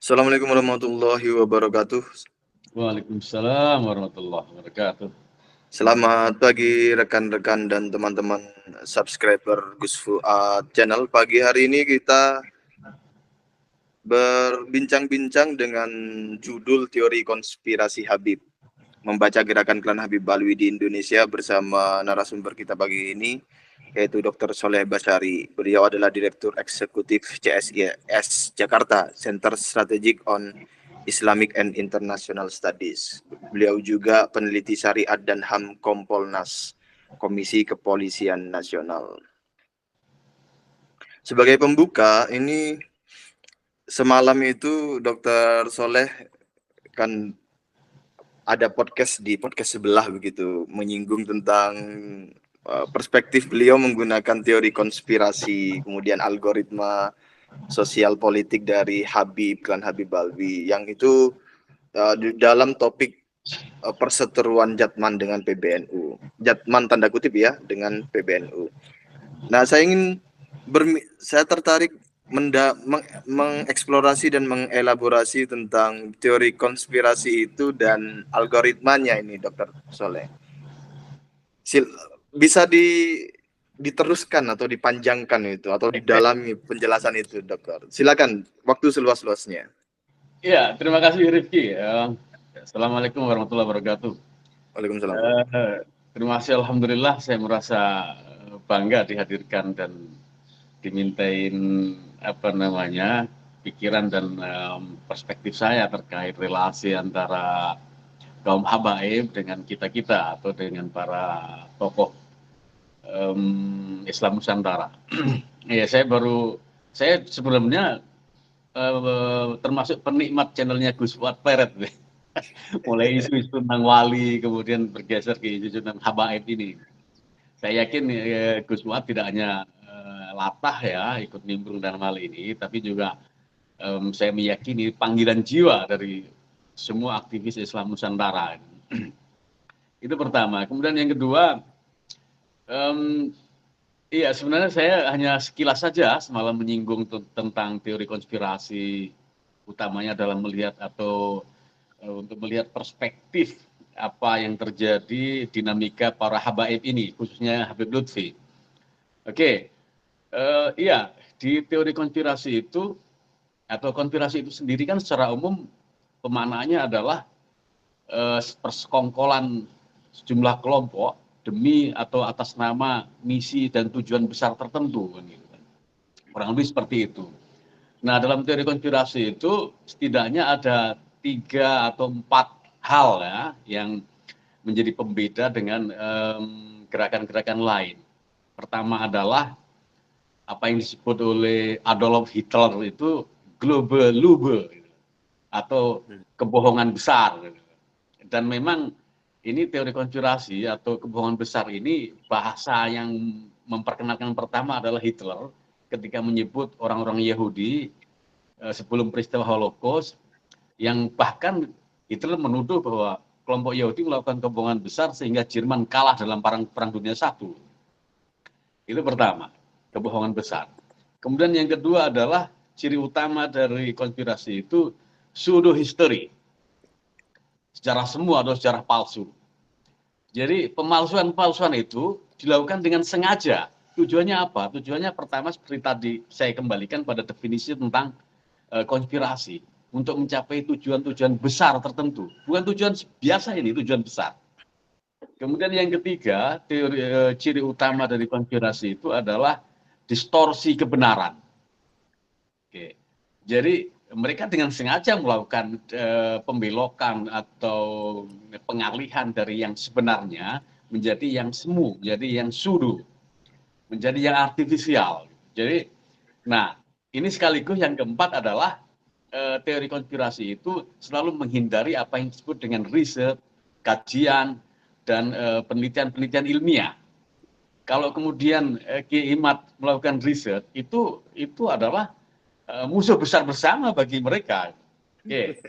Assalamualaikum warahmatullahi wabarakatuh. Waalaikumsalam warahmatullahi wabarakatuh. Selamat pagi rekan-rekan dan teman-teman subscriber Gus Fuad channel. Pagi hari ini kita berbincang-bincang dengan judul Teori Konspirasi Habib. Membaca gerakan klan Habib Alwi di Indonesia bersama narasumber kita pagi ini, yaitu Dr. Soleh Basyari. Beliau adalah Direktur Eksekutif CSIS Jakarta, Center Strategic on Islamic and International Studies. Beliau juga peneliti syariat dan HAM Kompolnas, Komisi Kepolisian Nasional. Sebagai pembuka, ini semalam itu Dr. Soleh kan ada di podcast sebelah begitu, menyinggung tentang perspektif beliau menggunakan teori konspirasi, kemudian algoritma sosial politik dari klan Habib Alwi, yang itu di dalam topik perseteruan Jatman dengan PBNU. Jatman tanda kutip ya, dengan PBNU. Nah, saya tertarik mengeksplorasi dan mengelaborasi tentang teori konspirasi itu dan algoritmanya ini, Dr. Soleh. Bisa diteruskan atau dipanjangkan itu, atau didalami penjelasan itu, Dokter. Silakan, waktu seluas-luasnya. Iya, terima kasih Rifki. Assalamualaikum warahmatullahi wabarakatuh. Waalaikumsalam. Terima kasih, alhamdulillah saya merasa bangga dihadirkan dan dimintain pikiran dan perspektif saya terkait relasi antara kaum habaib dengan kita atau dengan para tokoh Islam Nusantara. Ya, saya sebelumnya termasuk penikmat channelnya Gus Fuad Peret, mulai isu-isu tentang wali kemudian bergeser ke isu tentang habaib ini. Saya yakin Gus Fuad tidak hanya latah ya ikut nimbrung dalam hal ini, tapi juga saya meyakini panggilan jiwa dari semua aktivis Islam Nusantara. Itu pertama. Kemudian yang kedua, iya, sebenarnya saya hanya sekilas saja semalam menyinggung tentang teori konspirasi, utamanya dalam melihat atau untuk melihat perspektif apa yang terjadi dinamika para habaib ini, khususnya Habib Lutfi. Oke, iya, di teori konspirasi itu atau konspirasi itu sendiri kan secara umum pemaknaannya adalah persekongkolan sejumlah kelompok demi atau atas nama misi dan tujuan besar tertentu, kurang lebih seperti itu. Nah, dalam teori konspirasi itu setidaknya ada 3 atau 4 hal ya yang menjadi pembeda dengan gerakan-gerakan lain. Pertama adalah apa yang disebut oleh Adolf Hitler itu Global Lüge atau kebohongan besar. Dan memang ini teori konspirasi atau kebohongan besar ini bahasa yang memperkenalkan pertama adalah Hitler ketika menyebut orang-orang Yahudi sebelum peristiwa Holocaust, yang bahkan Hitler menuduh bahwa kelompok Yahudi melakukan kebohongan besar sehingga Jerman kalah dalam Perang Dunia I. Itu pertama, kebohongan besar. Kemudian yang kedua adalah ciri utama dari konspirasi itu pseudo history, sejarah semu atau sejarah palsu. Jadi pemalsuan itu dilakukan dengan sengaja. Tujuannya apa? Tujuannya pertama seperti tadi saya kembalikan pada definisi tentang konspirasi, untuk mencapai tujuan-tujuan besar tertentu. Bukan tujuan biasa ini, tujuan besar. Kemudian yang ketiga, ciri utama dari konspirasi itu adalah distorsi kebenaran. Oke. Jadi mereka dengan sengaja melakukan pembelokan atau pengalihan dari yang sebenarnya menjadi yang semu, menjadi yang pseudo, menjadi yang artifisial. Jadi, nah ini sekaligus yang keempat adalah teori konspirasi itu selalu menghindari apa yang disebut dengan riset, kajian, dan penelitian-penelitian ilmiah. Kalau kemudian Kiai Imad melakukan riset, itu adalah musuh besar bersama bagi mereka. Oke.